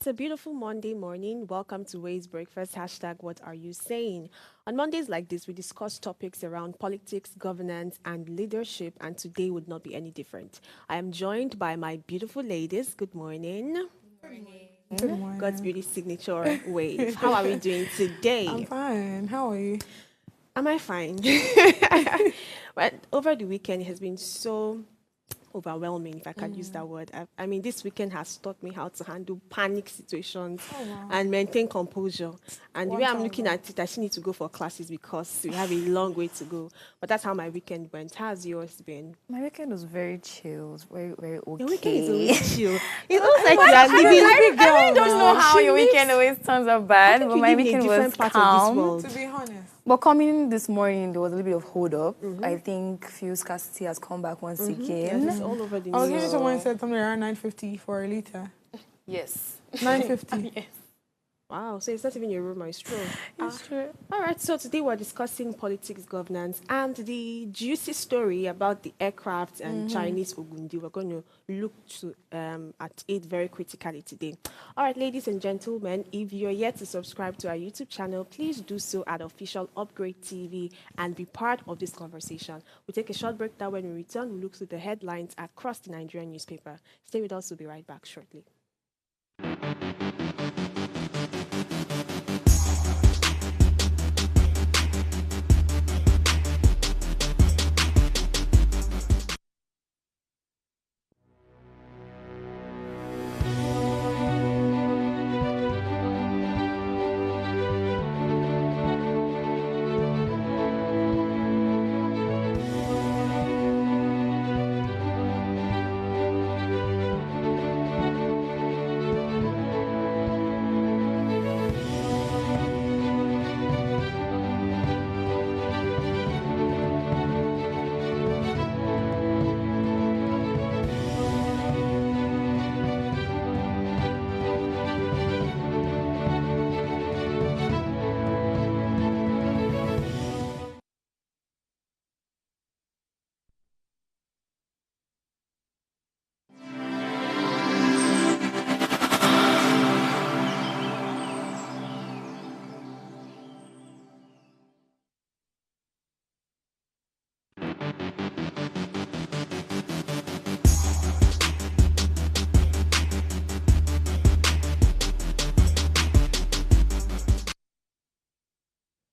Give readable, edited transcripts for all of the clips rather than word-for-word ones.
It's a beautiful Monday morning. Welcome to Ways Breakfast. Hashtag what are you saying? On Mondays like this, we discuss topics around politics, governance, and leadership, and today would not be any different. I am joined by my beautiful ladies. Good morning. Good God's morning. beauty signature wave. How are we doing I'm today? fine. How are you? Am I fine? But over the weekend, it has been so overwhelming, if I can use that word. I mean, this weekend has taught me how to handle panic situations Oh wow. and maintain composure. And the way I'm looking 1000. at it, I still need to go for classes because we have a long way to go. But that's how my weekend went. How's yours been? My weekend was very chill. It was very, very Your weekend is okay. always chill. It looks like you are She's a living. big girl I don't know now. how She your lives- weekend always turns out I bad, think but you my live in a weekend was different part of this calm. world. To be honest. But coming this morning, there was a little bit of hold up. I think fuel scarcity has come back once Yes, again. it's all over the I was news. hearing someone said something around 950 for a liter. Yes. 950. Yes. Wow, so it's not even your room, it's true. It's true. All right, so today we're discussing politics, governance, and the juicy story about the aircraft and Chinese Ogun. We're going to look at it very critically today. All right, ladies and gentlemen, if you're yet to subscribe to our YouTube channel, please do so at Official Upgrade TV and be part of this conversation. We'll take a short break. Now, when we return, we'll look through the headlines across the Nigerian newspaper. Stay with us. We'll be right back shortly.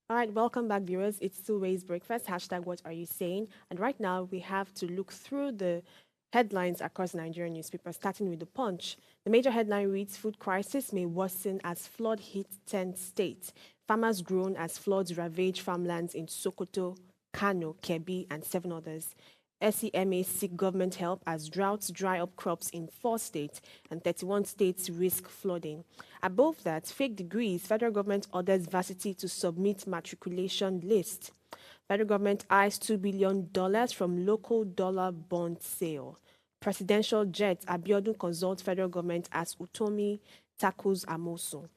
All right, welcome back, viewers. It's still Ways Breakfast. Hashtag what are you saying? And right now, we have to look through the headlines across Nigerian newspapers, starting with the Punch. The major headline reads: Food crisis may worsen as flood hits 10 states. Farmers groan as floods ravage farmlands in Sokoto, Kano, Kebbi, and 7 others. SEMA seek government help as droughts dry up crops in 4 states and 31 states risk flooding. Above that, fake degrees, federal government orders varsity to submit matriculation list. Federal government eyes $2 billion from local dollar bond sale. Presidential jet, Abiodun consults federal government as Utomi tackles Amosu.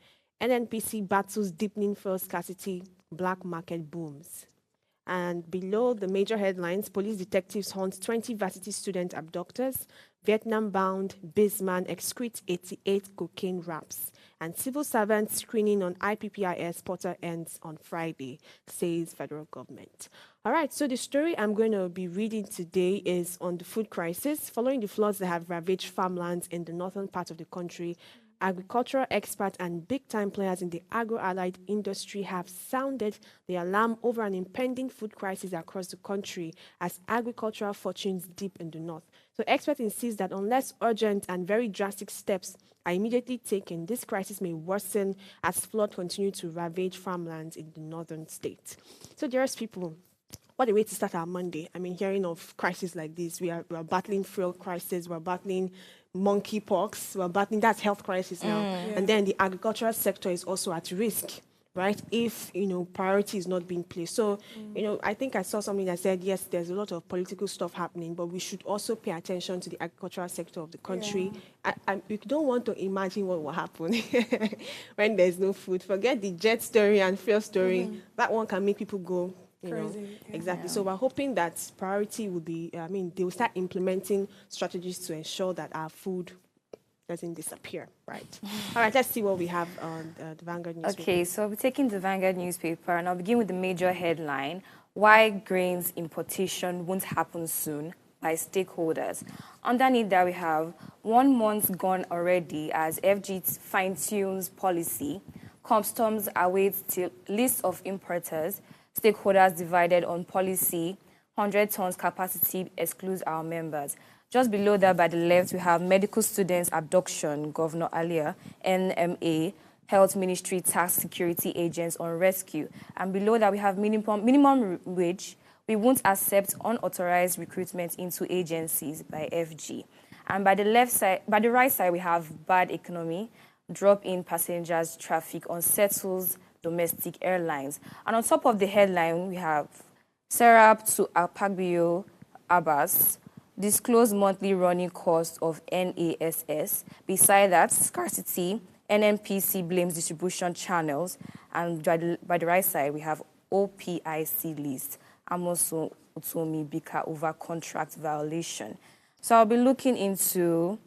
NNPC battles deepening fuel scarcity, black market booms. And below the major headlines, police detectives hunt 20 varsity student abductors. Vietnam-bound Bisman excretes 88 cocaine wraps. And civil servant screening on IPPIS portal ends on Friday, says federal government. All right, so the story I'm going to be reading today is on the food crisis. Following the floods that have ravaged farmlands in the northern part of the country, agricultural experts and big-time players in the agro-allied industry have sounded the alarm over an impending food crisis across the country as agricultural fortunes dip in the north. So experts insist that unless urgent and very drastic steps are immediately taken, this crisis may worsen as floods continue to ravage farmlands in the northern states. So dearest people, what a way to start our Monday. I mean, hearing of crises like this, we are battling fuel crisis, we're battling monkeypox, we're battling, that's health crisis now. And then the agricultural sector is also at risk, right? If, priority is not being placed. So, I think I saw something that said, yes, there's a lot of political stuff happening, but we should also pay attention to the agricultural sector of the country. We don't want to imagine what will happen when there's no food. Forget the jet story and fuel story. That one can make people go, Crazy. Exactly. So we're hoping that priority will be, they will start implementing strategies to ensure that our food doesn't disappear, right? All right, let's see what we have on the Vanguard newspaper. Okay, so I'll be taking the Vanguard newspaper and I'll begin with the major headline, Why Grains Importation Won't Happen Soon by Stakeholders. Underneath that we have 1 month gone already as FG fine-tunes policy, customs awaits till list of importers, stakeholders divided on policy, 100 tons capacity excludes our members. Just below that, by the left, we have medical students abduction, Governor Alia, NMA, Health Ministry, Tax Security Agents on rescue. And below that, we have minimum wage. We won't accept unauthorized recruitment into agencies by FG. And by the left side, by the right side, we have bad economy, drop in passengers traffic, unsettles domestic airlines. And on top of the headline, we have Serap to Akpabio Abbas, disclose monthly running cost of NASS. Beside that, scarcity, NNPC blames distribution channels. And by the right side, we have OPIC list, Amoso Utomi Bika over contract violation. So I'll be looking into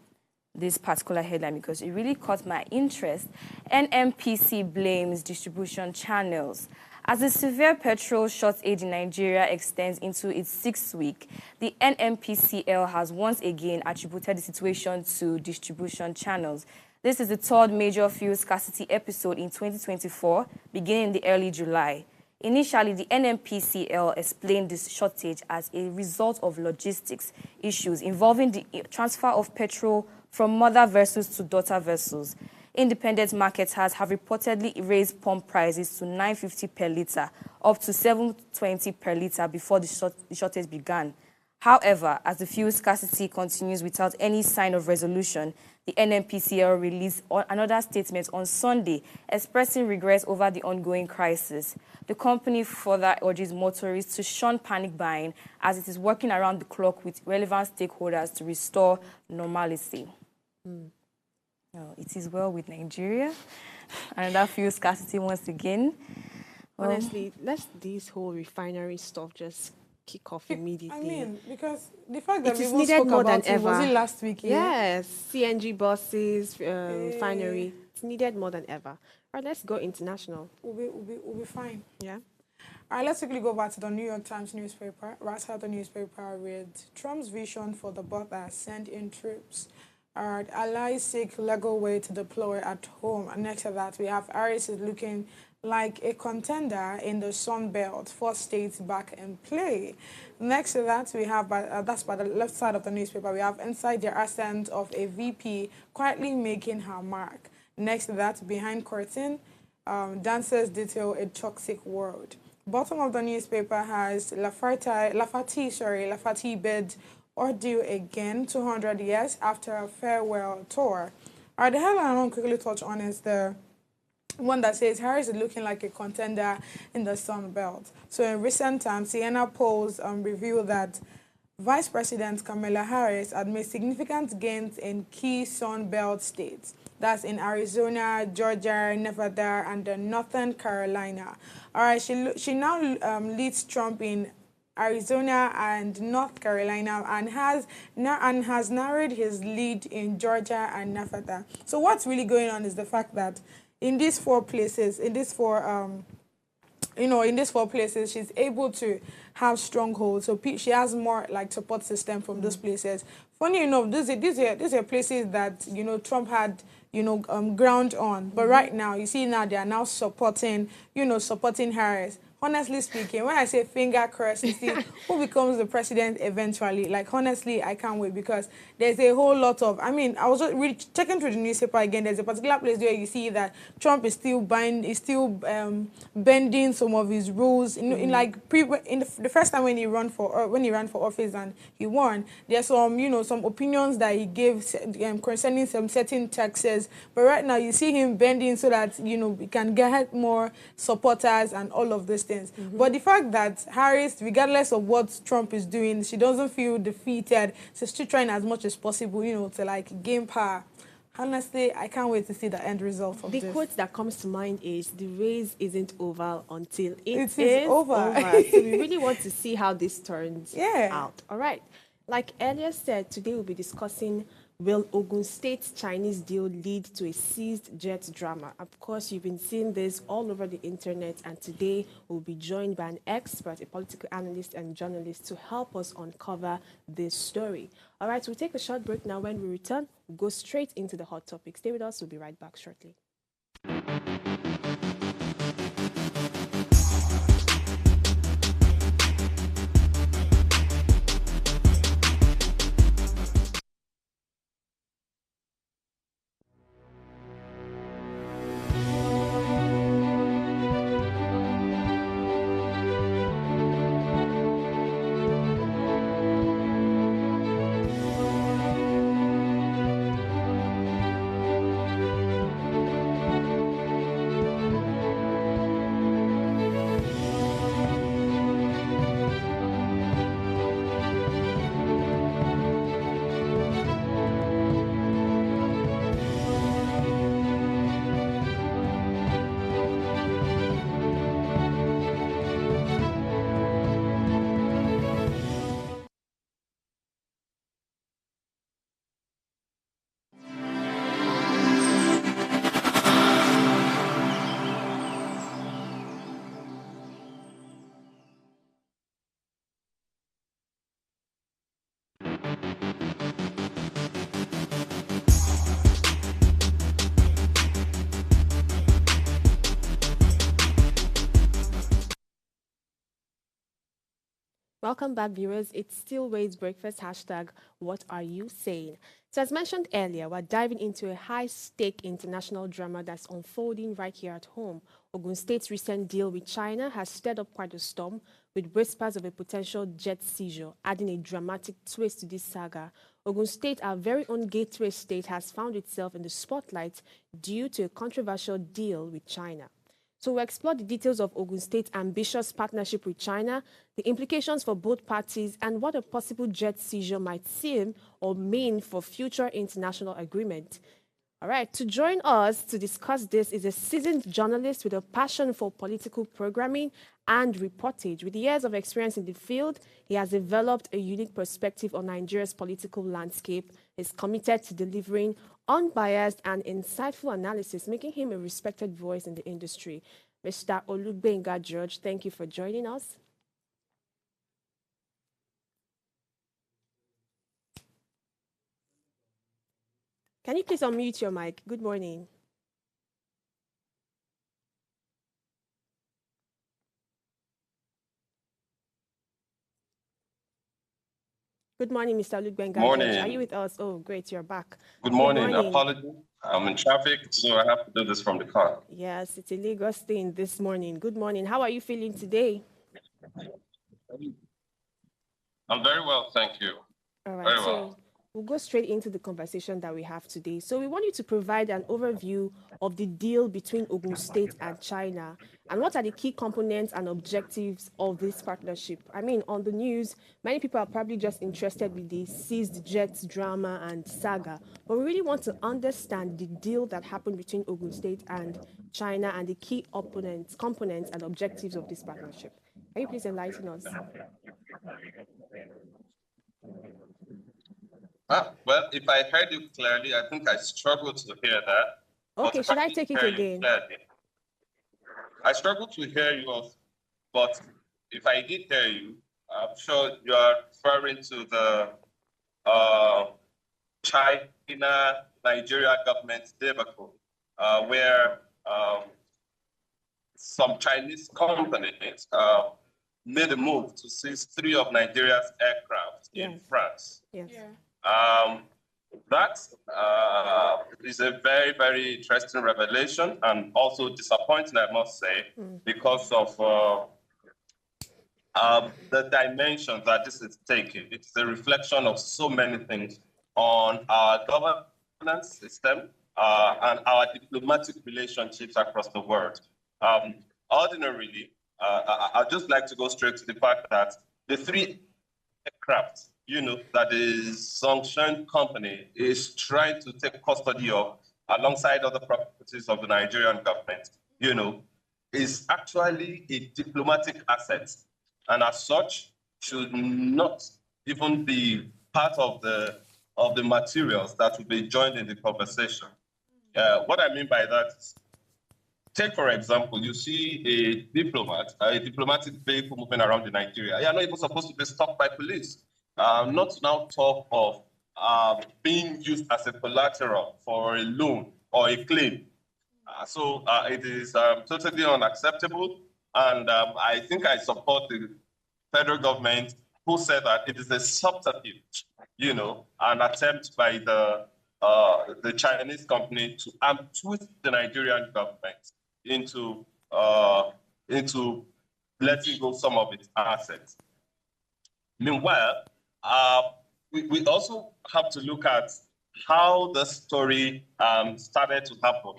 this particular headline because it really caught my interest. NNPC blames distribution channels. As the severe petrol shortage in Nigeria extends into its 6th week, the NNPCL has once again attributed the situation to distribution channels. This is the 3rd major fuel scarcity episode in 2024, beginning in early July. Initially, the NNPCL explained this shortage as a result of logistics issues involving the transfer of petrol from mother vessels to daughter vessels. Independent marketers have reportedly raised pump prices to $9.50 per litre, up to $7.20 per litre before the shortage began. However, as the fuel scarcity continues without any sign of resolution, the NNPCL released another statement on Sunday expressing regret over the ongoing crisis. The company further urges motorists to shun panic buying as it is working around the clock with relevant stakeholders to restore normalcy. Oh, it is well with Nigeria. Another fuel scarcity once again. Honestly, let's this whole refinery stuff just kick off immediately. I mean, because the fact that It we is even needed spoke more than about it, was ever. it last week? Yes, CNG buses, refinery. It's needed more than ever. All right, let's go international. We'll be fine. Yeah. All right, let's quickly go back to the New York Times newspaper. Right out the newspaper with Trump's vision for the border, send in troops. All right, allies seek legal way to deploy at home. And next to that, we have Harris is looking like a contender in the Sun Belt, 4 states back in play. Next to that, we have, that's by the left side of the newspaper, we have inside the ascent of a VP quietly making her mark. Next to that, behind curtain, dancers detail a toxic world. Bottom of the newspaper has Lafati bid ordeal again, 200 years after a farewell tour. All right, the headline I want to quickly touch on is the one that says Harris is looking like a contender in the Sun Belt. So in recent times, Siena polls revealed that Vice President Kamala Harris had made significant gains in key Sun Belt states. That's in Arizona, Georgia, Nevada, and Northern Carolina. All right, she now leads Trump in Arizona and North Carolina and has narrowed his lead in Georgia and Nevada. So what's really going on is the fact that in these 4 places, in these four places, she's able to have strongholds. So she has more like support system from those places. Funny enough, these are places that Trump had ground on, but right now you see now they are now supporting Harris. Honestly speaking, when I say finger crossed to see who becomes the president eventually, like honestly, I can't wait because there's a whole lot of, I was just really checking through the newspaper again. There's a particular place where you see that Trump is still bending some of his rules. In the first time when he ran for office and he won, there's some opinions that he gave concerning some certain taxes. But right now you see him bending so that we can get more supporters and all of this things. But the fact that Harris, regardless of what Trump is doing, she doesn't feel defeated. She's still trying as much as possible, to like gain power. Honestly, I can't wait to see the end result of this. The quote that comes to mind is, the race isn't over until it is over. So we really want to see how this turns Yeah. out. All right. Like earlier said, today we'll be discussing Will Ogun State's Chinese deal lead to a seized jet drama? Of course, you've been seeing this all over the internet, and today we'll be joined by an expert, a political analyst and journalist, to help us uncover this story. All right, so we'll take a short break now. When we return, we'll go straight into the hot topic. Stay with us, we'll be right back shortly. Welcome back, viewers. It's still Wade's Breakfast. Hashtag, what are you saying? So, as mentioned earlier, we're diving into a high stake international drama that's unfolding right here at home. Ogun State's recent deal with China has stirred up quite a storm, with whispers of a potential jet seizure, adding a dramatic twist to this saga. Ogun State, our very own gateway state, has found itself in the spotlight due to a controversial deal with China. So we'll explore the details of Ogun State's ambitious partnership with China, the implications for both parties, and what a possible jet seizure might seem or mean for future international agreement. All right, to join us to discuss this is a seasoned journalist with a passion for political programming and reportage. With years of experience in the field, he has developed a unique perspective on Nigeria's political landscape, is committed to delivering unbiased and insightful analysis, making him a respected voice in the industry. Mr. Olugbenga George, thank you for joining us. Can you please unmute your mic? Good morning. Good morning, Mr. Olugbenga George. Are you with us? Oh, great, you're back. Good morning. Apologies. I'm in traffic, so I have to do this from the car. Yes, it's a Lagos thing this morning. Good morning. How are you feeling today? I'm very well, thank you. All right, very so well. We'll go straight into the conversation that we have today. So we want you to provide an overview of the deal between Ogun State and China, and what are the key components and objectives of this partnership. I mean, on the news, many people are probably just interested with the seized jets drama and saga, but we really want to understand the deal that happened between Ogun State and China and the key components and objectives of this partnership. Can you please enlighten us? Well, if I heard you clearly, I think I struggled to hear that. Okay, should I take it again? I struggled to hear you, but if I did hear you, I'm sure you are referring to the China-Nigeria government debacle, where some Chinese companies made a move to seize 3 of Nigeria's aircraft in France. Yes. Yeah. That is a very, very interesting revelation and also disappointing, I must say, because of the dimension that this is taking. It's a reflection of so many things on our governance system and our diplomatic relationships across the world. Ordinarily, I'd just like to go straight to the fact that the 3 aircraft that the sanctioned company is trying to take custody of alongside other properties of the Nigerian government, is actually a diplomatic asset. And as such, should not even be part of the of the materials that will be joined in the conversation. What I mean by that is, take, for example, you see a diplomatic vehicle moving around in Nigeria. You're not even supposed to be stopped by police. Not to now talk of being used as a collateral for a loan or a claim. So it is totally unacceptable. And I think I support the federal government who said that it is a subterfuge, an attempt by the Chinese company to twist the Nigerian government into letting go some of its assets. Meanwhile, we also have to look at how the story started to happen.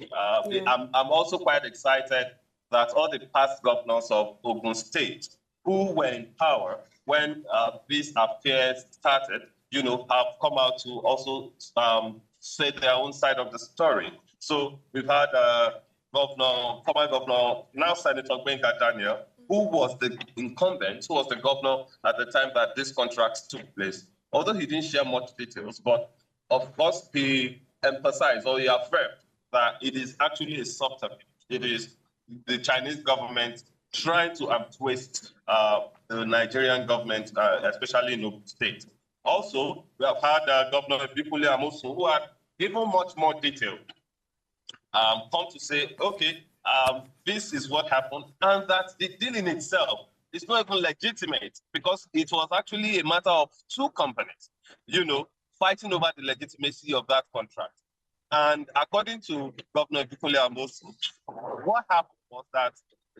I'm also quite excited that all the past governors of Ogun State who were in power when these affairs started, have come out to also say their own side of the story. So we've had former governor, now Senator Olugbenga Daniel, who was the incumbent, who was the governor at the time that these contracts took place. Although he didn't share much details, but of course he emphasized or he affirmed that it is actually a subterfuge. It is the Chinese government trying to twist the Nigerian government, especially in Ogun State. Also, we have had Governor Bikule Amosun, who had even much more detail, come to say, okay, this is what happened, and that the deal in itself is not even legitimate because it was actually a matter of two companies, fighting over the legitimacy of that contract. And according to Governor Bikule Amosun, what happened was that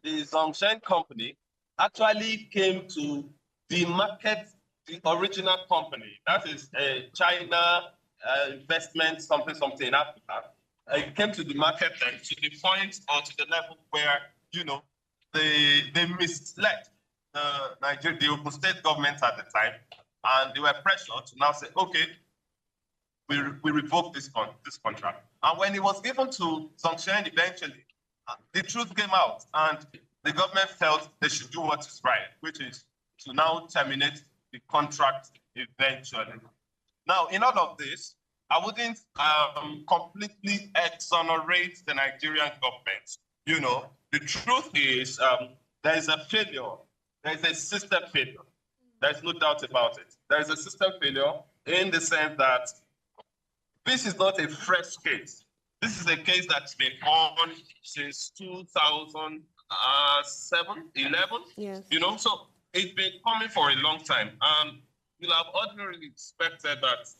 the Zhongshan company actually came to demarket the original company. That is a China investment something in Africa. It came to the market then to the point or to the level where, they misled the Ogun State government at the time, and they were pressured to now say, okay, we revoke this contract. And when it was given to Zhongshan eventually, the truth came out, and the government felt they should do what is right, which is to now terminate the contract eventually. Now, in all of this, I wouldn't completely exonerate the Nigerian government. The truth is there is a failure. There is a system failure. There's no doubt about it. There is a system failure in the sense that this is not a fresh case. This is a case that's been on since 2007, 11. Yes. So it's been coming for a long time. And you'll have ordinarily expected that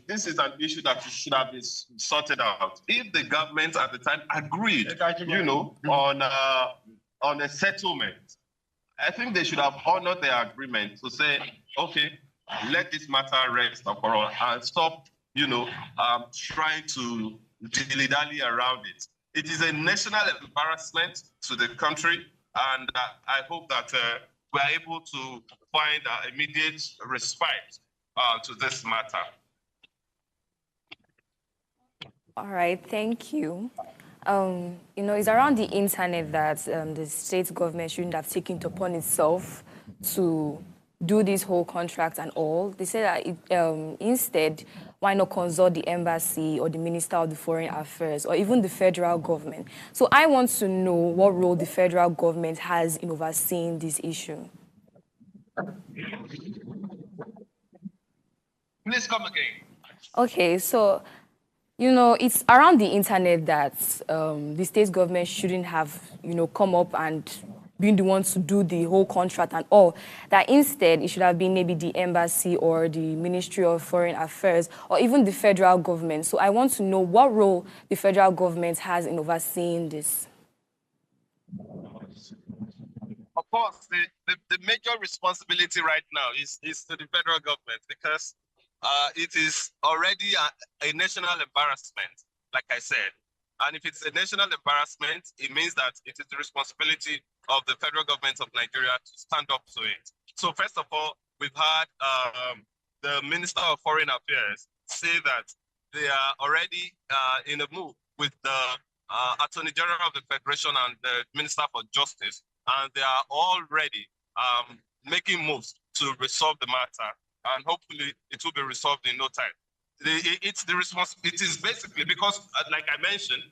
this is an issue that should have been sorted out. If the government at the time agreed, on a settlement, I think they should have honored their agreement to say, okay, let this matter rest for all and stop, trying to dilly-dally around it. It is a national embarrassment to the country, and I hope that we are able to find immediate respite to this matter. All right, thank you. It's around the internet that the state government shouldn't have taken it upon itself to do this whole contract and all. They say that instead, why not consult the embassy or the Minister of the Foreign Affairs or even the federal government? So I want to know what role the federal government has in overseeing this issue. Please come again. Okay, so, it's around the internet that the state government shouldn't have, come up and been the ones to do the whole contract and all. That instead, it should have been maybe the embassy or the Ministry of Foreign Affairs or even the federal government. So I want to know what role the federal government has in overseeing this. Of course, the major responsibility right now is to the federal government because it is already a national embarrassment, like I said. And if it's a national embarrassment, it means that it is the responsibility of the federal government of Nigeria to stand up to it. So first of all, we've had the Minister of Foreign Affairs say that they are already in a move with the Attorney General of the Federation and the Minister for Justice, and they are already making moves to resolve the matter. and hopefully it will be resolved in no time. It's the response. It is basically because, like I mentioned,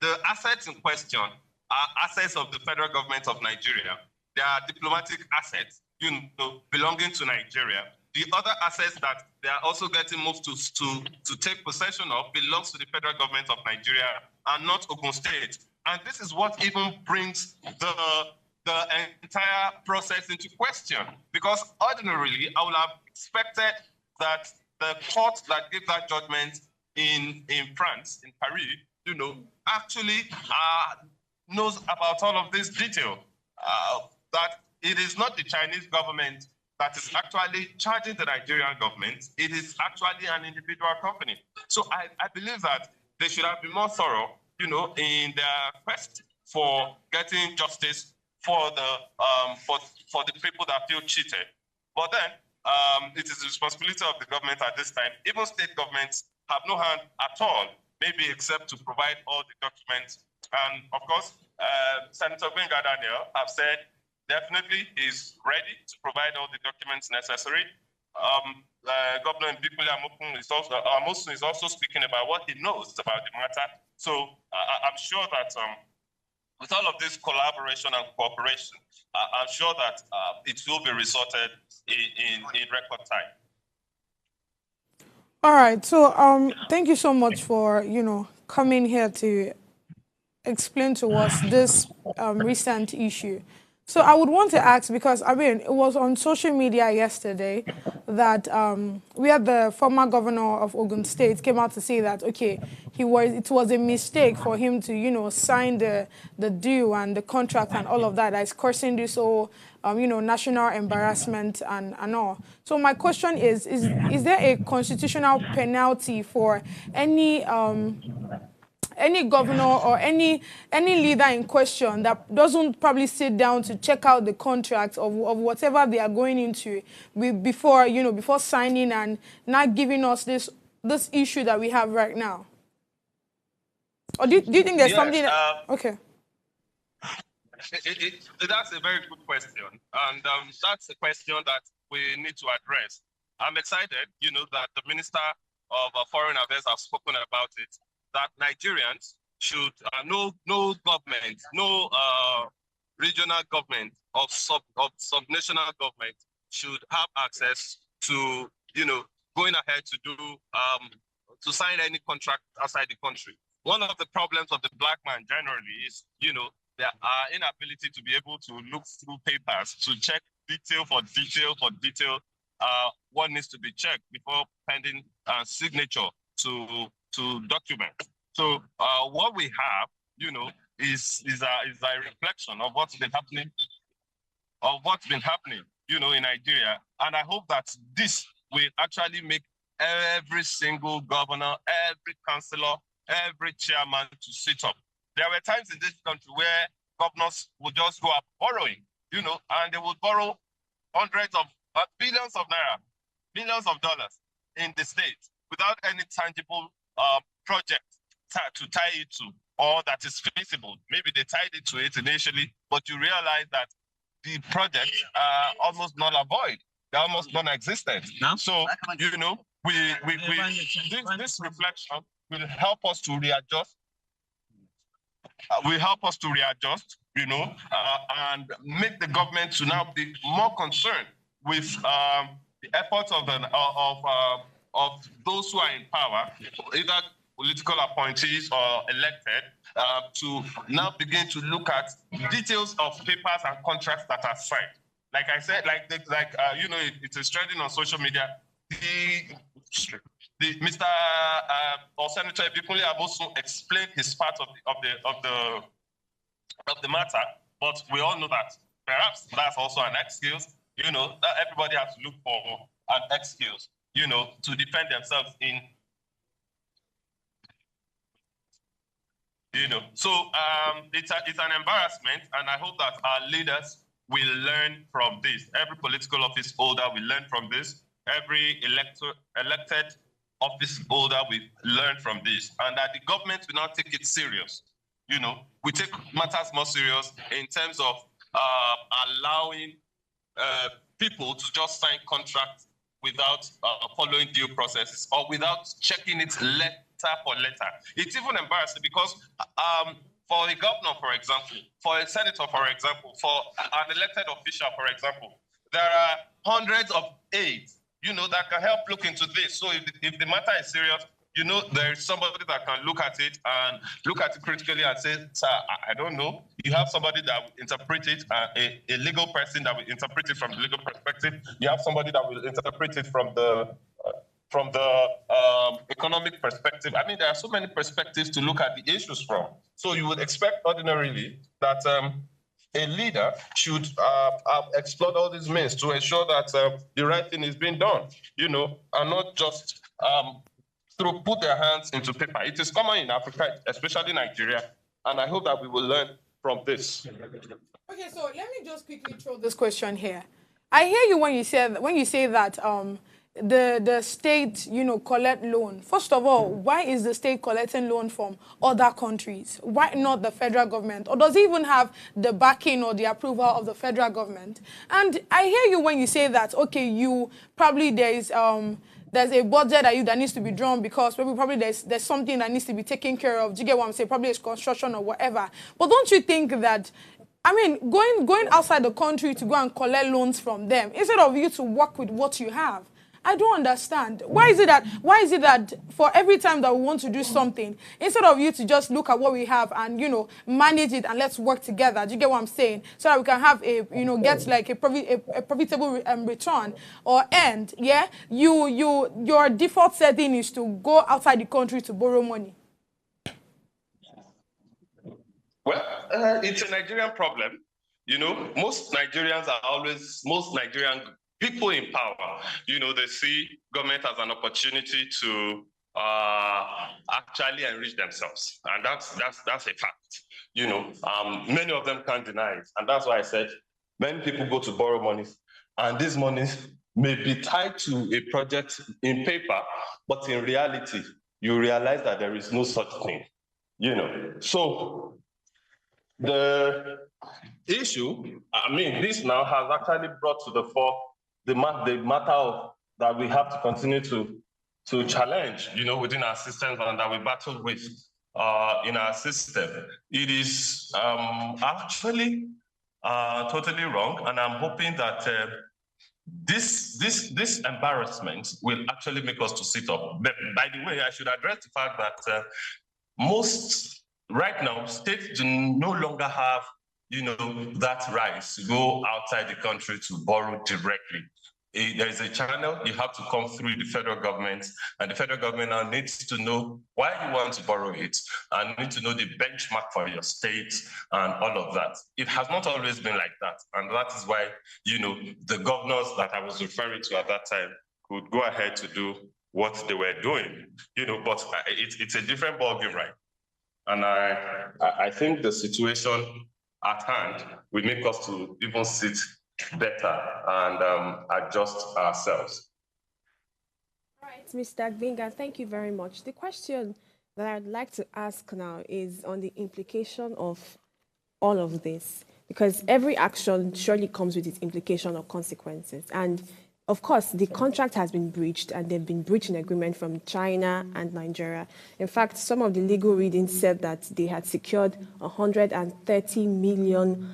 the assets in question are assets of the federal government of Nigeria. They are diplomatic assets, belonging to Nigeria. The other assets that they are also getting moved to take possession of belongs to the federal government of Nigeria and not Ogun State. And this is what even brings the entire process into question. Because ordinarily, I would have expected that the court that gave that judgment in France, in Paris, actually knows about all of this detail. That it is not the Chinese government that is actually charging the Nigerian government. It is actually an individual company. So I believe that they should have been more thorough, in their quest for getting justice for the people that feel cheated. But then it is the responsibility of the government at this time. Even state governments have no hand at all, maybe except to provide all the documents. And of course, Senator Olugbenga Daniel have said definitely is ready to provide all the documents necessary. Governor Bikuli Amosun is also speaking about what he knows about the matter. So I'm sure that with all of this collaboration and cooperation, I'm sure that it will be resorted in record time. All right. So thank you so much for coming here to explain to us this recent issue. So I would want to ask, because I mean, it was on social media yesterday that we had the former governor of Ogun State came out to say that, okay, it was a mistake for him to, sign the deal and the contract and all of that. That is causing this whole, national embarrassment and all. So my question is there a constitutional penalty for any governor or any leader in question that doesn't probably sit down to check out the contract of whatever they are going into before signing and not giving us this issue that we have right now? Or do you think there's something that, okay. That's a very good question, and that's a question that we need to address. I'm excited, that the Minister of Foreign Affairs have spoken about it, that Nigerians should, no government, no regional government of subnational government should have access to, going ahead to do, to sign any contract outside the country. One of the problems of the black man generally is, their inability to be able to look through papers, to check detail for detail, what needs to be checked before pending signature to document. So what we have, is a reflection of what's been happening, in Nigeria. And I hope that this will actually make every single governor, every councillor, every chairman to sit up. There were times in this country where governors would just go up borrowing, and they would borrow hundreds of billions of naira, billions of dollars in the state without any tangible project to tie it to, or that is feasible. Maybe they tied it to it initially, but you realize that the projects are almost null and void. They're almost non-existent. No? So, this reflection will help us to readjust. And make the government to now be more concerned with the efforts of those who are in power, either political appointees or elected, to now begin to look at details of papers and contracts that are signed. Like I said, it is trending on social media. Mr. or Senator Bikuli Amosun explained his part of the matter, but we all know that perhaps that's also an excuse. That everybody has to look for an excuse, to defend themselves in. So it's an embarrassment, and I hope that our leaders will learn from this. Every political office holder will learn from this. Every elected office holder will learn from this, and that the government will not take it serious. We take matters more serious in terms of allowing people to just sign contracts without following due processes or without checking it letter for letter. It's even embarrassing because for a governor, for example, for a senator, for example, for an elected official, for example, there are hundreds of aides, that can help look into this. So if the matter is serious, there is somebody that can look at it critically and say, sir, I don't know. You have somebody that will interpret it, a legal person that will interpret it from the legal perspective. You have somebody that will interpret it from the economic perspective. I mean, there are so many perspectives to look at the issues from. So you would expect ordinarily that a leader should have explored all these means to ensure that the right thing is being done, and not just to put their hands into paper. It is common in Africa, especially Nigeria, and I hope that we will learn from this. Okay, so let me just quickly throw this question here. I hear you when you say that the state, collect loan. First of all, why is the state collecting loan from other countries? Why not the federal government? Or does it even have the backing or the approval of the federal government? And I hear you when you say that, okay, there's a budget that needs to be drawn because probably there's something that needs to be taken care of. Do you get what I'm saying? Probably it's construction or whatever. But don't you think that, I mean, going outside the country to go and collect loans from them instead of you to work with what you have? I don't understand. Why is it that for every time that we want to do something, instead of you to just look at what we have and, manage it and let's work together, do you get what I'm saying? So that we can have get like a profitable return or end, yeah? Your default setting is to go outside the country to borrow money. Well, it's a Nigerian problem. Most Nigerian people in power, they see government as an opportunity to actually enrich themselves. And that's a fact. Many of them can't deny it. And that's why I said many people go to borrow money. And these monies may be tied to a project in paper, but in reality, you realize that there is no such thing. So the issue, this now has actually brought to the fore the matter of that we have to continue to challenge, within our systems and that we battle with in our system. It is actually totally wrong, and I'm hoping that this embarrassment will actually make us to sit up. But by the way, I should address the fact that right now, states do no longer have that right to go outside the country to borrow directly. There is a channel, you have to come through the federal government, and the federal government now needs to know why you want to borrow it, and need to know the benchmark for your state and all of that. It has not always been like that, and that is why, the governors that I was referring to at that time could go ahead to do what they were doing, but it's a different ballgame, right? And I think the situation at hand will make us to even sit better and adjust ourselves. All right, Mr. Olugbenga, thank you very much. The question that I'd like to ask now is on the implication of all of this, because every action surely comes with its implication or consequences. And of course, the contract has been breached, and they've been breaching agreement from China and Nigeria. In fact, some of the legal readings said that they had secured $130 million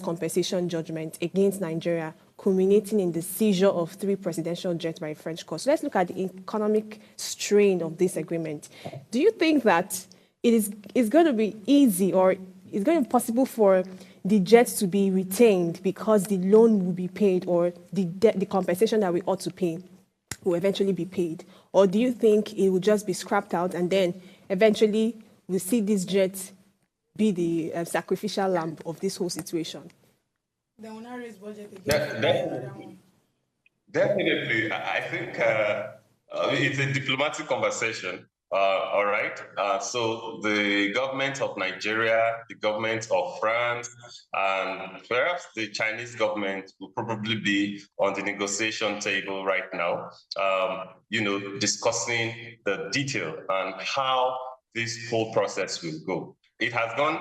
compensation judgment against Nigeria, culminating in the seizure of 3 presidential jets by a French court. So let's look at the economic strain of this agreement. Do you think that it is going to be easy, or it's going to be possible for the jets to be retained because the loan will be paid, or the compensation that we ought to pay will eventually be paid? Or do you think it will just be scrapped out and then eventually we'll see these jets be the sacrificial lamb of this whole situation? They will not raise budget again. Definitely. I think it's a diplomatic conversation. All right. So the government of Nigeria, the government of France, and perhaps the Chinese government will probably be on the negotiation table right now, discussing the detail and how this whole process will go. It has gone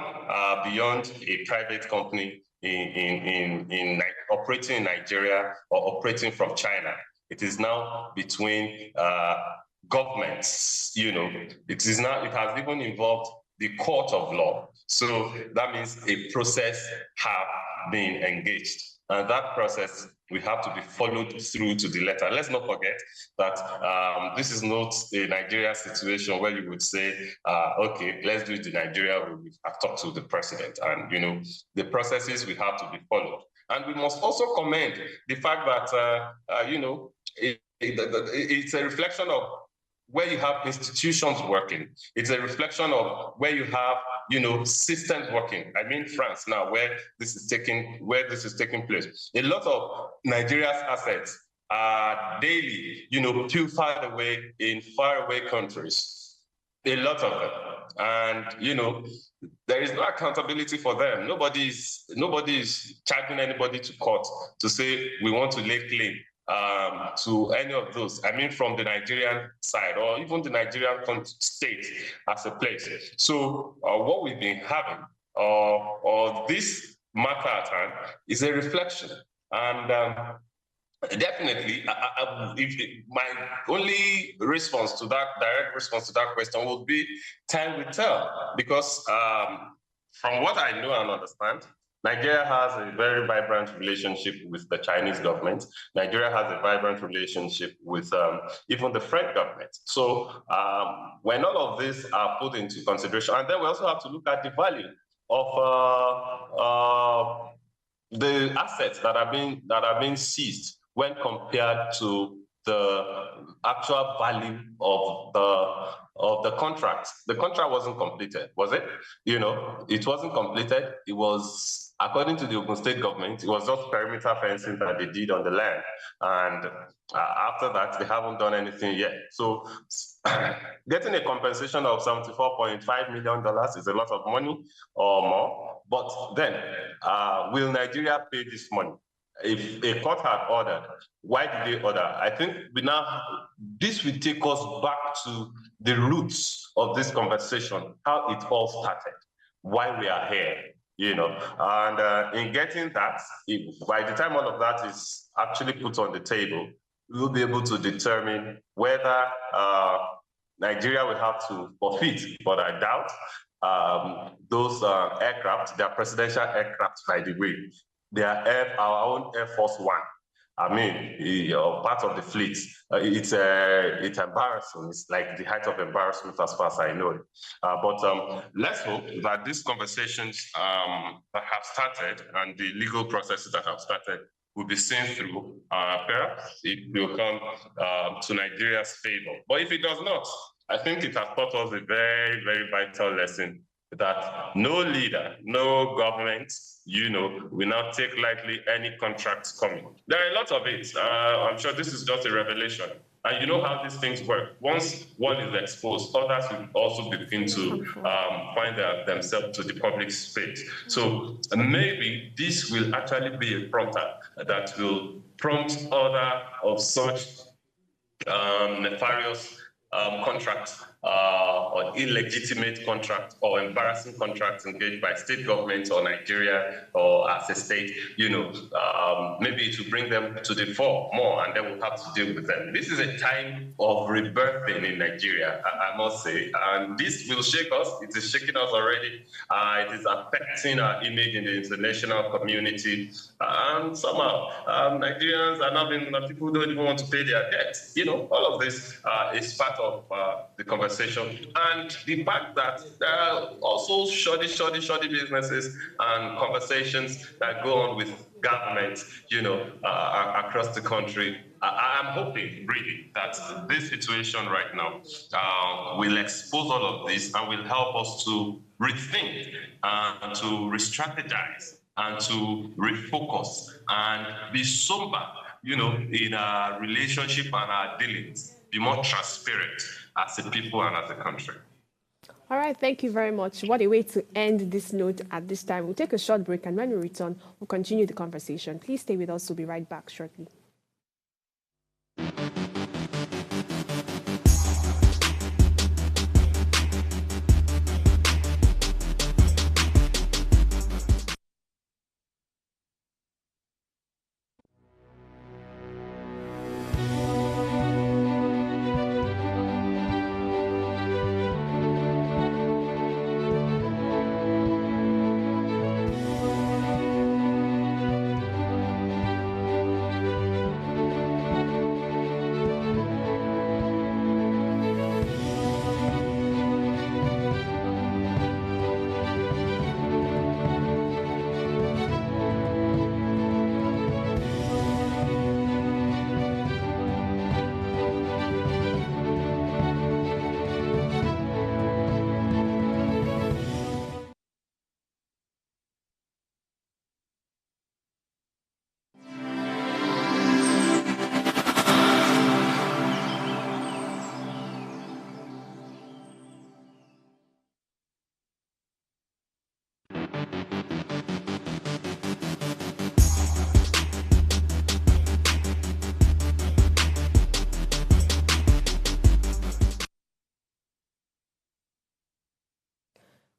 beyond a private company in operating in Nigeria or operating from China. It is now between governments. It has even involved the court of law. So that means a process have been engaged. And that process will have to be followed through to the letter. Let's not forget that this is not a Nigeria situation where you would say, okay, let's do it in Nigeria. We have talked to the president, and the processes will have to be followed. And we must also commend the fact that it's a reflection of where you have institutions working. It's a reflection of where you have, systems working. I mean, France now, where this is taking place. A lot of Nigeria's assets are daily, pilfered away in faraway countries. A lot of them. And, there is no accountability for them. Nobody's charging anybody to court to say we want to lay claim to any of those. I mean, from the Nigerian side or even the Nigerian state as a place. So what we've been having or this matter at hand is a reflection. And definitely, my only response to that, direct response to that question would be time will tell. Because from what I know and understand, Nigeria has a very vibrant relationship with the Chinese government. Nigeria has a vibrant relationship with even the French government. So when all of these are put into consideration, and then we also have to look at the value of the assets that are being seized when compared to the actual value of the contract. The contract wasn't completed, was it? It wasn't completed. It was, according to the Ogun State government, it was just perimeter fencing that they did on the land. And after that, they haven't done anything yet. So getting a compensation of $74.5 million is a lot of money or more. But then, will Nigeria pay this money? If a court had ordered, why did they order? I think this will take us back to the roots of this conversation, how it all started, why we are here, And in getting that, by the time all of that is actually put on the table, we'll be able to determine whether Nigeria will have to forfeit, but I doubt, those aircraft, they're presidential aircraft, by the way. They are our own Air Force One. I mean, part of the fleet. It's embarrassing. It's like the height of embarrassment as far as I know. But let's hope that these conversations that have started and the legal processes that have started will be seen through. Perhaps it will come to Nigeria's favor. But if it does not, I think it has taught us a very, very vital lesson that no leader, no government, will not take lightly any contracts coming. There are a lot of it. I'm sure this is just a revelation. And you know how these things work. Once one is exposed, others will also begin to find themselves to the public space. So maybe this will actually be a prompter that will prompt other of such nefarious contracts or illegitimate contracts or embarrassing contracts engaged by state governments or Nigeria or as a state, maybe to bring them to the fore more, and then we'll have to deal with them. This is a time of rebirthing in Nigeria, I must say, and this will shake us. It is shaking us already. It is affecting our image in the international community, and somehow Nigerians are now being, people don't even want to pay their debts. All of this is part of the conversation. And the fact that there are also shoddy businesses and conversations that go on with government, across the country. I'm hoping, really, that this situation right now will expose all of this and will help us to rethink and to re-strategize and to refocus and be sober, in our relationship and our dealings, be more transparent as a people and as a country. All right, thank you very much. What a way to end this note at this time. We'll take a short break, and when we return, we'll continue the conversation. Please stay with us. We'll be right back shortly.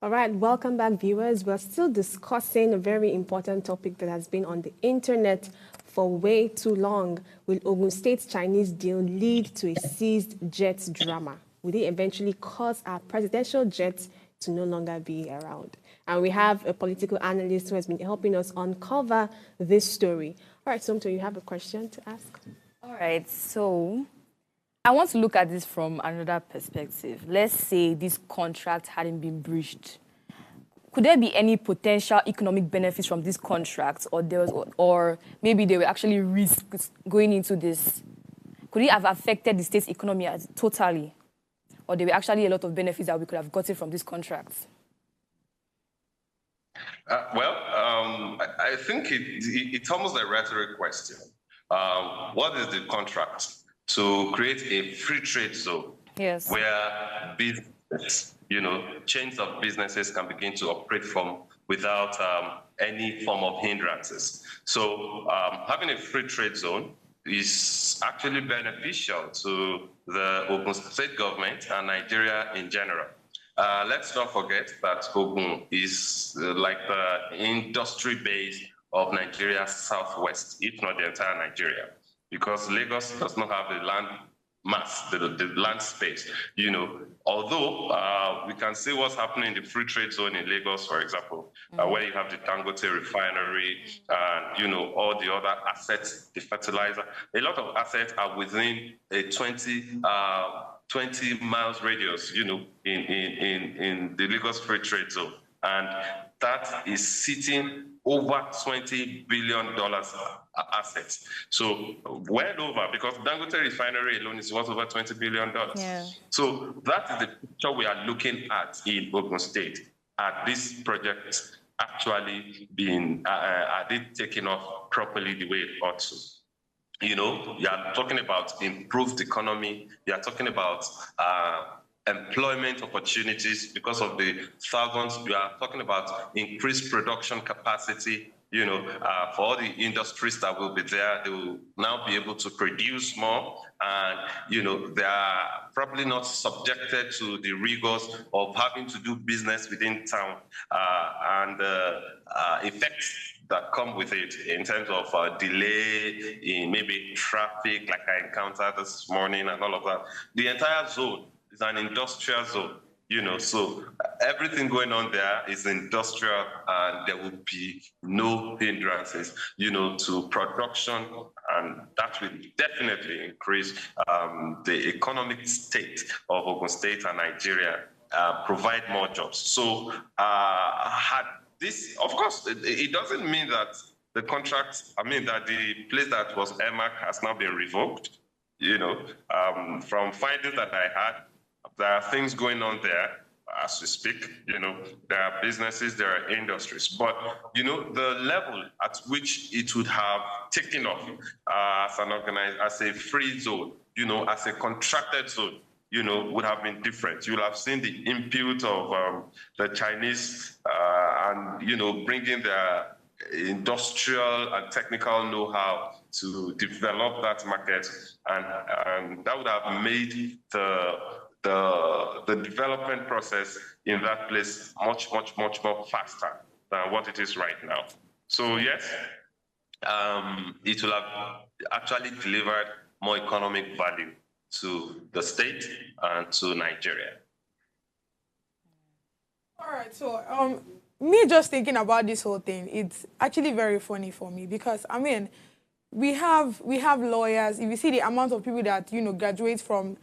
All right, welcome back, viewers. We're still discussing a very important topic that has been on the internet for way too long. Will Ogun State's Chinese deal lead to a seized jets drama? Will it eventually cause our presidential jets to no longer be around? And we have a political analyst who has been helping us uncover this story. All right, Somto, you have a question to ask? All right, so I want to look at this from another perspective. Let's say this contract hadn't been breached. Could there be any potential economic benefits from this contract, or maybe there were actually risks going into this? Could it have affected the state's economy totally, or there were actually a lot of benefits that we could have gotten from this contract? I think it's almost a rhetoric question. What is the contract? To create a free trade zone, yes, where business, chains of businesses can begin to operate from without any form of hindrances. So having a free trade zone is actually beneficial to the Ogun State government and Nigeria in general. Let's not forget that Ogun is like the industry base of Nigeria's southwest, if not the entire Nigeria, because Lagos does not have the land mass, the land space. Although we can see what's happening in the free trade zone in Lagos, for example, where you have the Dangote refinery and all the other assets, the fertilizer. A lot of assets are within a 20 miles radius, in the Lagos free trade zone, and that is sitting over $20 billion assets. So well over, because Dangote refinery alone is worth over $20 billion. Yeah. So that is the picture we are looking at in Ogun State. Are these projects actually being, are they taking off properly the way it ought to? You are talking about improved economy. You are talking about employment opportunities because of the thousands. We are talking about increased production capacity, for all the industries that will be there. They will now be able to produce more, and, they are probably not subjected to the rigors of having to do business within town and effects that come with it in terms of delay in maybe traffic, like I encountered this morning and all of that. The entire zone is an industrial zone, so everything going on there is industrial, and there will be no hindrances, to production, and that will definitely increase the economic state of Ogun State and Nigeria, provide more jobs. So had this, of course, it doesn't mean that the contract, that the place that was earmarked has now been revoked. From findings that I had, there are things going on there as we speak. There are businesses, there are industries, but the level at which it would have taken off as an organized, as a free zone, as a contracted zone, would have been different. You'll have seen the input of the Chinese and, bringing their industrial and technical know-how to develop that market. And that would have made the development process in that place much more faster than what it is right now. So yes, it will have actually delivered more economic value to the state and to Nigeria. All right, so me just thinking about this whole thing, it's actually very funny for me because we have lawyers. If you see the amount of people that graduate from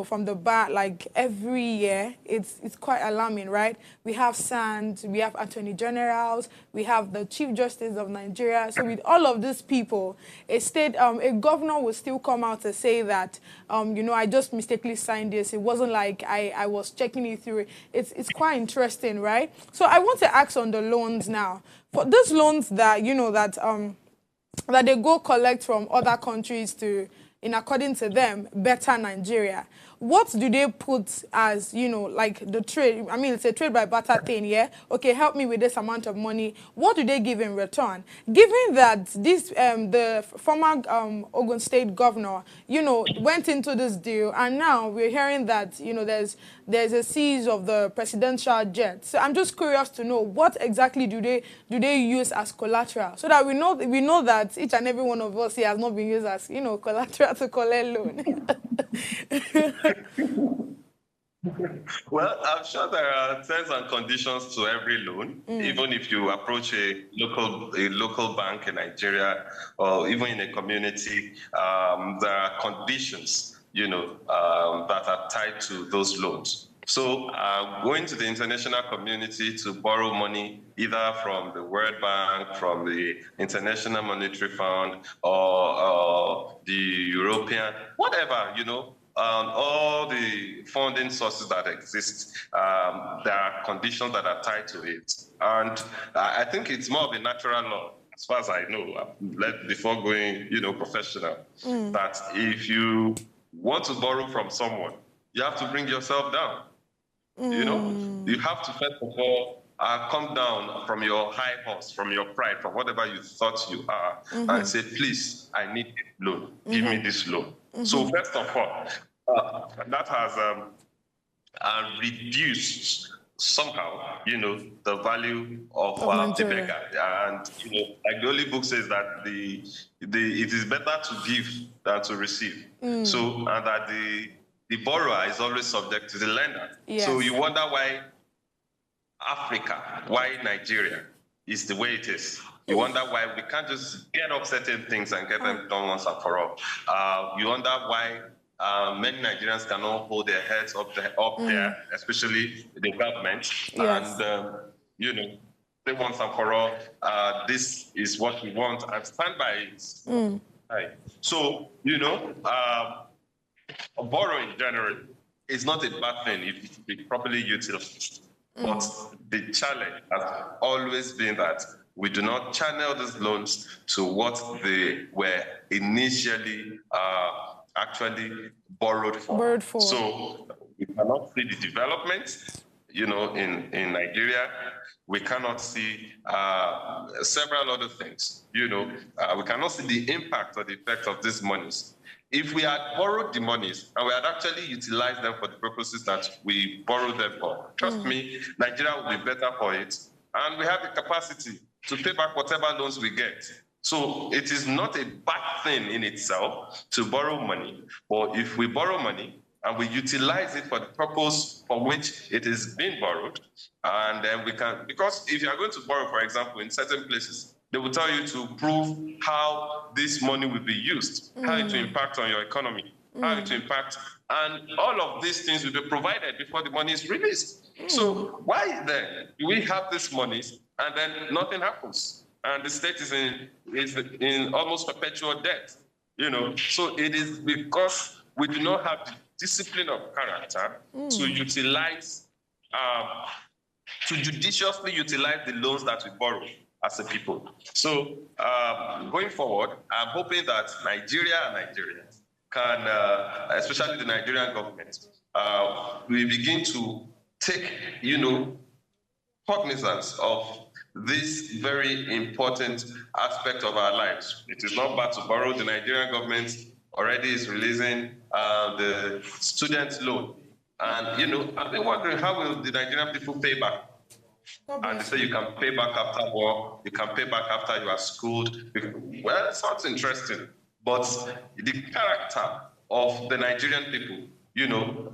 from the bar like every year, it's quite alarming, right? We have SANs, we have attorney generals, we have the Chief Justice of Nigeria. So with all of these people, a governor will still come out to say that I just mistakenly signed this. It wasn't like I was checking it through. It's quite interesting, right? So I want to ask on the loans now. For those loans that that they go collect from other countries to in according to them, better Nigeria. What do they put as, you know, like the trade? I mean, it's a trade by barter thing, yeah? Okay, help me with this amount of money. What do they give in return? Given that this, the former Ogun State governor, you know, went into this deal, and now we're hearing that, you know, there's a seize of the presidential jet. So I'm just curious to know, what exactly do they use as collateral, so that we know that each and every one of us here has not been used as, you know, collateral to collect loan. Well, I'm sure there are terms and conditions to every loan. Even if you approach a local bank in Nigeria, or even in a community, there are conditions, you know, that are tied to those loans. So going to the international community to borrow money, either from the World Bank, from the International Monetary Fund, or the European, whatever, you know, all the funding sources that exist, there are conditions that are tied to it. And I think it's more of a natural law, as far as I know, before going, you know, professional, that if you want to borrow from someone, you have to bring yourself down. You know, you have to first of all come down from your high horse, from your pride, from whatever you thought you are, and say, please, I need a loan. Give me this loan. So first of all, that has reduced somehow, you know, the value of the beggar. And, you know, like the Holy Book says that it is better to give than to receive. So, and that the borrower is always subject to the lender. Yes. So you wonder why Africa, why Nigeria is the way it is. You wonder why we can't just get up certain things and get them done once and for all. You wonder why many Nigerians cannot hold their heads up there, especially the government. Yes. And, you know, say once and for all, this is what we want, and stand by it. Right. So, you know, borrowing generally is not a bad thing if it be properly utilized. But the challenge has always been that we do not channel these loans to what they were initially actually borrowed for. So we cannot see the development, you know, in Nigeria. We cannot see several other things, you know. We cannot see the impact or the effect of these monies. If we had borrowed the monies and we had actually utilized them for the purposes that we borrowed them for, trust me, Nigeria will be better for it. And we have the capacity to pay back whatever loans we get. So it is not a bad thing in itself to borrow money. But if we borrow money and we utilize it for the purpose for which it is being borrowed, and then we can, because if you are going to borrow, for example, in certain places, they will tell you to prove how this money will be used, how it will impact on your economy, how it will impact, and all of these things will be provided before the money is released. So why then do we have these monies and then nothing happens? And the state is in almost perpetual debt, you know? So it is because we do not have the discipline of character to utilize, to judiciously utilize the loans that we borrow as a people. So going forward, I'm hoping that Nigeria and Nigerians can, especially the Nigerian government, we begin to take, you know, cognizance of this very important aspect of our lives. It is not bad to borrow. The Nigerian government already is releasing the student loan. And, you know, I've been wondering, how will the Nigerian people pay back? And they say you can pay back after war, you can pay back after you are schooled. Well, it sounds interesting, but the character of the Nigerian people, you know,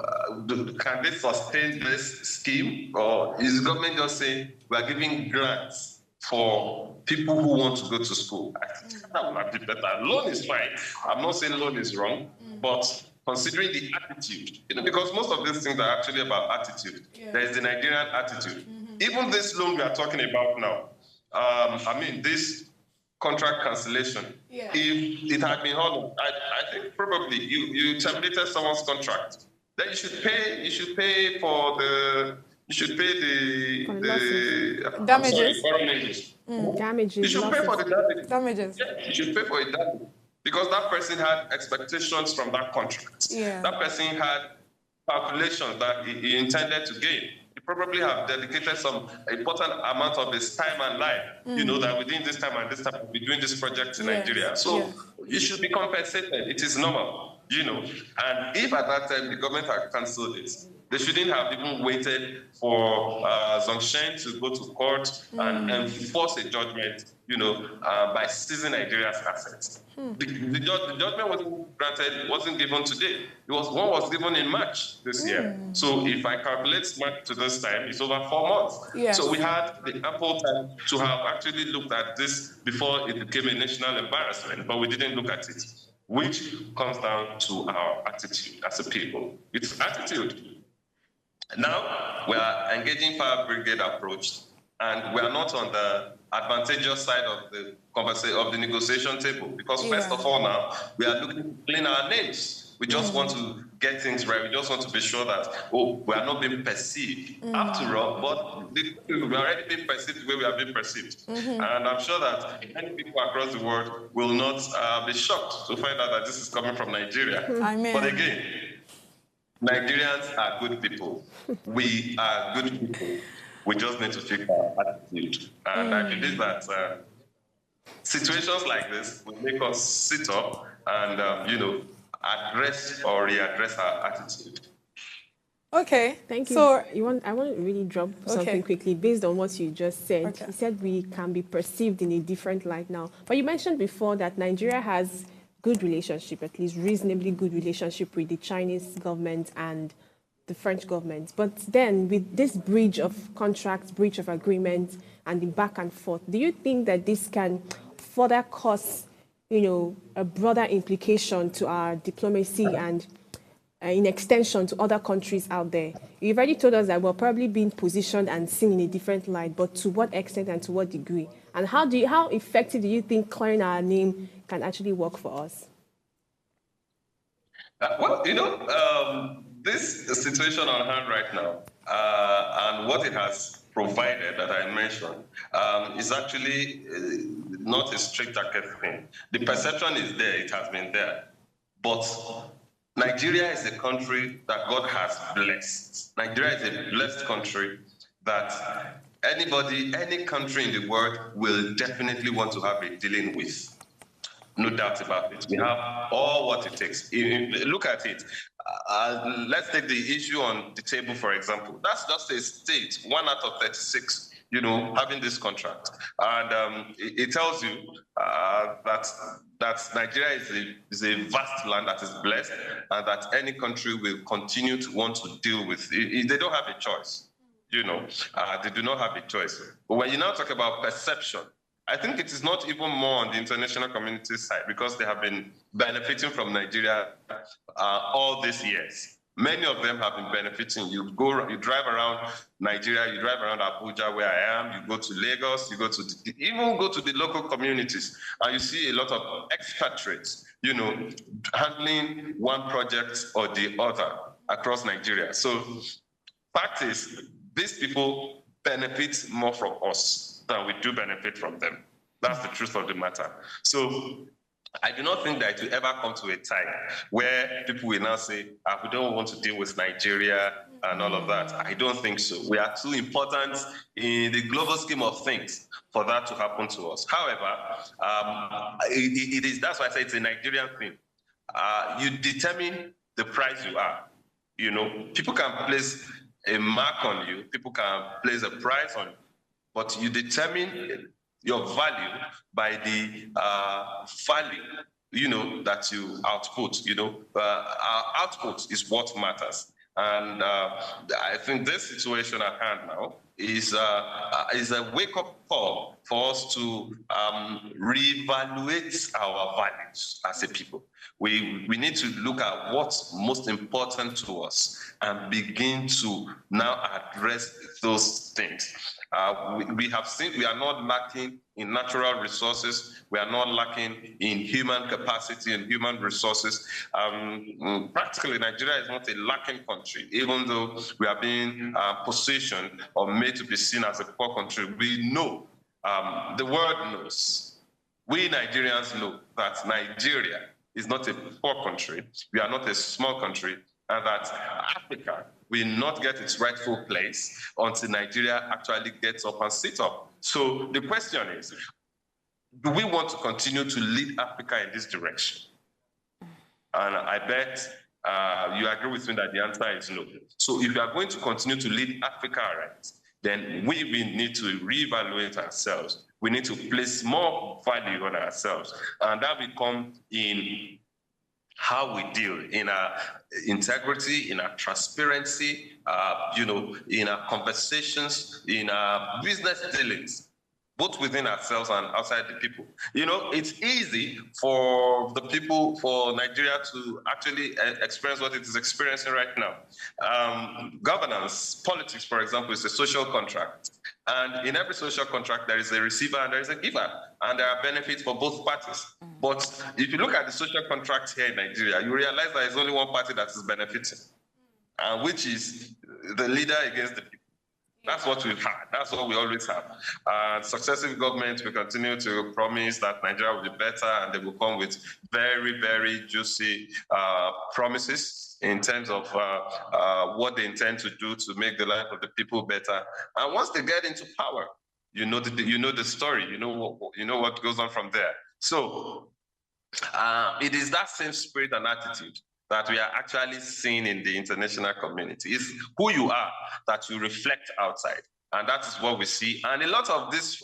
can they sustain this scheme? Or is the government just saying we are giving grants for people who want to go to school? I think that would not be better. Loan is fine. I'm not saying loan is wrong, but considering the attitude, you know, because most of these things are actually about attitude. There is the Nigerian attitude. Even this loan we are talking about now, I mean, this contract cancellation, if it had been honored, I think probably you terminated someone's contract, then you should pay for the, you should pay the damages. Damages. You should pay for the damages. Damages. Yeah, you should pay for it. because that person had expectations from that contract. Yeah. That person had calculations that he intended to gain. He probably have dedicated some important amount of his time and life, that within this time and this time, we'll be doing this project in Nigeria. So it should be compensated. It is normal, And if at that time the government had cancelled it, they shouldn't have even waited for Zongshen to go to court and enforce a judgment, by seizing Nigeria's assets. The judgment wasn't given today. One was given in March this year. So if I calculate March to this time, it's over 4 months. Yes. So we had the ample time to have actually looked at this before it became a national embarrassment, but we didn't look at it, which comes down to our attitude as a people. It's attitude. Now we are engaging fire brigade approach, and we are not on the advantageous side of the negotiation table, because first of all, now we are looking to clean our names. We just want to get things right. We just want to be sure that we are not being perceived after all. But we are already being perceived the way we are being perceived, and I'm sure that many people across the world will not be shocked to find out that this is coming from Nigeria. Amen. But again, Nigerians are good people. We are good people. We just need to fix our attitude. And I believe that situations like this will make us sit up and, address or readdress our attitude. Okay. Thank you. So, I want to really drop something quickly based on what you just said. Okay. You said we can be perceived in a different light now. But you mentioned before that Nigeria has good relationship, at least reasonably good relationship with the Chinese government and the French government. But then with this breach of contracts, breach of agreement, and the back and forth, do you think that this can further cause, a broader implication to our diplomacy and in extension to other countries out there? You've already told us that we're probably being positioned and seen in a different light, but to what extent and to what degree? And how effective do you think clearing our name can actually work for us? This situation on hand right now, and what it has provided that I mentioned, is actually not a straitjacket thing. The perception is there, it has been there. But Nigeria is a country that God has blessed. Nigeria is a blessed country that any country in the world will definitely want to have a dealing with. No doubt about it. We have all what it takes. Look at it. Let's take the issue on the table, for example. That's just a state, 1 out of 36, having this contract. And it tells you that Nigeria is a vast land that is blessed, and that any country will continue to want to deal with. They don't have a choice. They do not have a choice. But when you now talk about perception, I think it is not even more on the international community side, because they have been benefiting from Nigeria all these years. Many of them have been benefiting. You drive around Nigeria, you drive around Abuja, where I am, you go to Lagos, you even go to the local communities, and you see a lot of expatriates, handling one project or the other across Nigeria. So, fact is, these people benefit more from us than we do benefit from them. That's the truth of the matter. So I do not think that it will ever come to a time where people will now say, we don't want to deal with Nigeria and all of that. I don't think so. We are too important in the global scheme of things for that to happen to us. However, that's why I say it's a Nigerian thing. You determine the price you are. People can place a mark on you, people can place a price on you, but you determine your value by the value, that you output. Our output is what matters. And I think this situation at hand now is a wake-up call for us to reevaluate our values as a people. We need to look at what's most important to us and begin to now address those things. We have seen we are not lacking in natural resources. We are not lacking in human capacity and human resources. Practically, Nigeria is not a lacking country, even though we are being positioned or made to be seen as a poor country. We know, the world knows We Nigerians know that Nigeria is not a poor country. We are not a small country, and that Africa will not get its rightful place until Nigeria actually gets up and sits up. So the question is, do we want to continue to lead Africa in this direction? And I bet you agree with me that the answer is no. So if you are going to continue to lead Africa right, then we need to reevaluate ourselves. We need to place more value on ourselves. And that will come in how we deal, in our integrity, in our transparency, in our conversations, in our business dealings, both within ourselves and outside the people. It's easy for the people, for Nigeria to actually experience what it is experiencing right now. Governance, politics, for example, is a social contract. And in every social contract, there is a receiver and there is a giver, and there are benefits for both parties. But if you look at the social contract here in Nigeria, you realize there is only one party that is benefiting, which is the leader against the people. That's what we've had. That's what we always have. Successive governments will continue to promise that Nigeria will be better, and they will come with very, very juicy promises in terms of what they intend to do to make the life of the people better. And once they get into power, you know the story. You know what goes on from there. So it is that same spirit and attitude that we are actually seeing in the international community. It's who you are that you reflect outside. And that is what we see. And a lot of these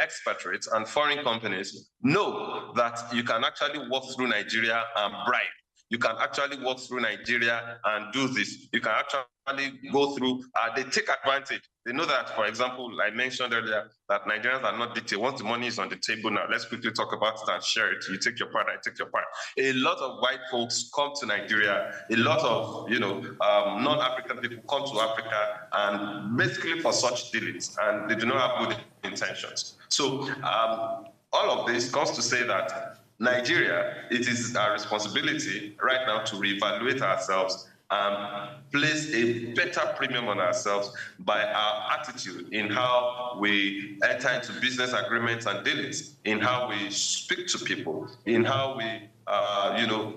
expatriates and foreign companies know that you can actually walk through Nigeria and bribe. You can actually walk through Nigeria and do this. You can actually go through, they take advantage. They know that, for example, I mentioned earlier that Nigerians are not dictated. Once the money is on the table now, let's quickly talk about it and share it. You take your part, I take your part. A lot of white folks come to Nigeria. A lot of, non-African people come to Africa, and basically for such dealings, and they do not have good intentions. So all of this comes to say that Nigeria, it is our responsibility right now to reevaluate ourselves and place a better premium on ourselves by our attitude in how we enter into business agreements and dealings, in how we speak to people, in how we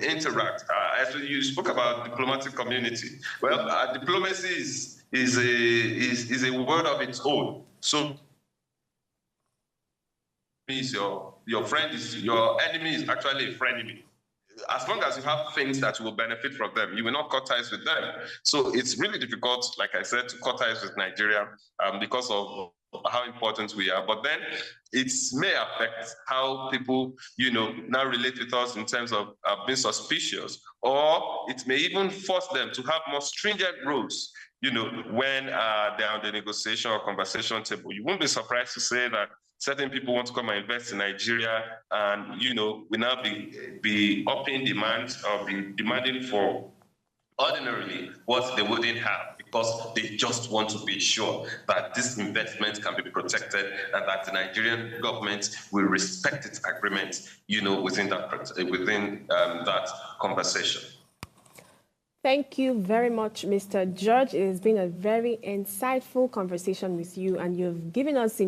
interact. As you spoke about diplomatic community, well, diplomacy is a word of its own. So means your friend is your enemy is actually a frenemy. As long as you have things that will benefit from them, you will not cut ties with them. So it's really difficult, like I said, to cut ties with Nigeria because of how important we are. But then it may affect how people, now relate with us in terms of being suspicious, or it may even force them to have more stringent rules, when they're on the negotiation or conversation table. You won't be surprised to say that certain people want to come and invest in Nigeria, and we now be upping demands or be demanding for ordinarily what they wouldn't have, because they just want to be sure that this investment can be protected and that the Nigerian government will respect its agreement, within that conversation. Thank you very much, Mr. George. It has been a very insightful conversation with you, and you've given us,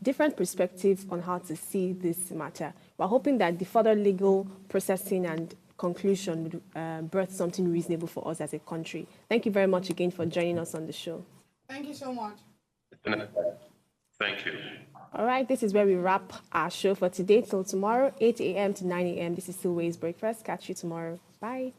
different perspectives on how to see this matter. We're hoping that the further legal processing and conclusion would birth something reasonable for us as a country. Thank you very much again for joining us on the show. Thank you so much. Thank you. All right, this is where we wrap our show for today. Till tomorrow, 8 a.m. to 9 a.m. This is still Ways Breakfast. Catch you tomorrow. Bye.